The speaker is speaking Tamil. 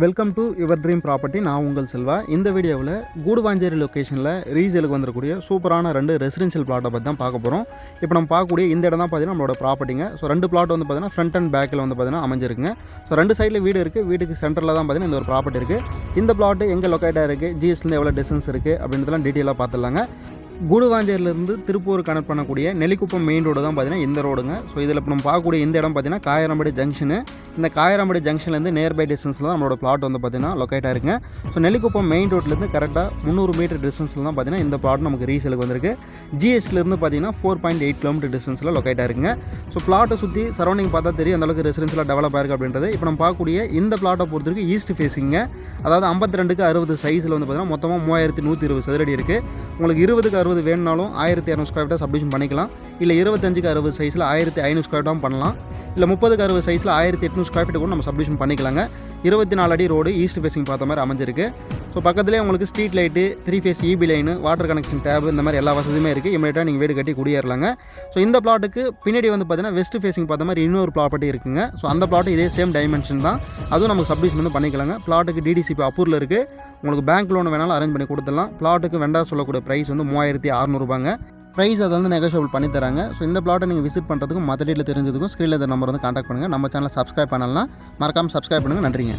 Welcome to your dream property. நான் உங்கள் செல்வா. இந்த வீடியோவில் கூடுவாஞ்சேரி லொக்கேஷனில் ரீசேலுக்கு வந்துடக்கூடிய சூப்பரான 2 ரெசிடென்ஷியல் பிளாட்டை பற்றி தான் பார்க்க போகிறோம். இப்போ நம்ம பார்க்கக்கூடிய இந்த இடம் தான் பார்த்தீங்கன்னா நம்மளோட ப்ராப்பர்ட்டிங்க. ஸோ 2 பிளாட் வந்து பார்த்தீங்கன்னா ஃப்ரண்ட் அண்ட் பேக்கில் வந்து பார்த்தீங்கன்னா அமைஞ்சிருக்குங்க. ஸோ 2 சைடில் வீடு இருக்குது. வீட்டுக்கு சென்டரில் தான் பார்த்தீங்கன்னா இந்த ஒரு ப்ராப்பர்ட்டி இருக்குது. இந்த பிளாட்டு எங்கே லொக்கேட்டாக இருக்குது, ஜிஎஸ்லேருந்து எவ்வளோ டிஸ்டன்ஸ் இருக்குது அப்படின்றதெல்லாம் டீட்டெயிலாக பார்த்துடலாங்க. கூடுவாஞ்சேரியிலேருந்து திருப்பூர் கனெக்ட் பண்ணக்கூடிய நெல்லிக்குப்பம் மெயின் ரோடு தான் பார்த்தீங்கன்னா இந்த ரோடுங்க. ஸோ இதில் இப்போ நம்ம பார்க்கக்கூடிய இந்த இடம் பார்த்தீங்கன்னா காயரம்படி ஜங்ஷனு. இந்த காயரம்படி ஜங்ஷன்லேருந்து நியர்பை டிஸ்டன்ஸில் தான் நம்மளோட பிளாட் வந்து பார்த்தீங்கன்னா லொக்கேட்டாக இருக்குங்க. ஸோ நெல்லிக்குப்பம் மெயின் ரோட்லேருந்து கரெக்டாக 300 மீட்டர் டிஸ்டன்ஸில் தான் பார்த்தீங்கன்னா இந்த பிளாட் நமக்கு ரீசேலுக்கு வந்திருக்கு. ஜிஎஸ்லேருந்து பார்த்தீங்கன்னா 4.8 கிலோமீட்டர் டிஸ்டன்ஸில் லொக்கேட்டாக இருக்குங்க. ஸோ பிளாட்டை சுற்றி சரௌண்டிங் பார்த்தா தெரியும் அந்தளவுக்கு ரெசிடென்ஷியலாக டெவலப் ஆயிருக்கு அப்படின்றது. இப்போ நம்ம பார்க்கக்கூடிய இந்த பிளாட்டை பொறுத்தவரைக்கும் ஈஸ்ட் ஃபேஸிங்க, அதாவது 52க்கு 60 சைஸில் வந்து பார்த்தீங்கன்னா மொத்தமாக 3120 சதுரடி இருக்குது. உங்களுக்கு 20க்கு 60 வேணுனாலும் 1200 ஸ்கொயர் ஃபீட்டாக சப்டிஷன் பண்ணிக்கலாம். இல்லை 25க்கு 60 சைஸில் 1500 ஸ்கொயர் ஃபீட்டாகவும் பண்ணலாம். இல்லை 30க்கு 60 சைஸில் 1800 ஸ்கொயர் ஃபீட்டு கூட நம்ம சப்டிஷன் பண்ணிக்கலாங்க. 24 அடி ரோடு ஈஸ்ட் ஃபேஸிங் பார்த்த மாதிரி அமைஞ்சிருக்கு. ஸோ பக்கத்துலேயே உங்களுக்கு street light, 3 phase EB line, water connection tap, இந்த மாதிரி எல்லா வசதியுமே இருக்குது. இமீடியட்டாக நீங்கள் வீடு கட்டி குடியேறலாங்க. ஸோ இந்த பிளாட்டுக்கு பின்னாடி வந்து பார்த்தீங்கன்னா வெஸ்ட் ஃபேஸிங் பார்த்த மாதிரி இன்னொரு ப்ராப்பர்ட்டி இருக்குங்க. ஸோ அந்த பிளாட்டு இதே சேம் டைமென்ஷன் தான், அதுவும் நமக்கு சப்டிஷன் வந்து பண்ணிக்கலாங்க. பிளாட்டுக்கு டிடிசிபி அப்ரூவல் இருக்குது. உங்களுக்கு பேங்க் லோன் வேணாலும் அரேஞ்ச் பண்ணி கொடுத்துடலாம். பிளாட்டுக்கு வெண்டார் சொல்லக்கூடிய ப்ரைஸ் வந்து 3600 ரூபாங்க. ப்ரைஸ் அதை வந்து நெகோஷியபிள் பண்ணி தராங்க. ஸோ இந்த பிளாட்டை நீங்கள் விசிட் பண்ணுறதுக்கும் மற்ற டீட்டில் தெரிஞ்சதுக்கும் ஸ்க்ரீனில் இந்த நம்பர் வந்து கான்டாக்ட் பண்ணுங்கள். நம்ம சேனலை சப்ஸ்கிரைப் பண்ணலாம், மறக்காமல் சப்ஸ்கிரைப் பண்ணுங்கள். நன்றிங்க.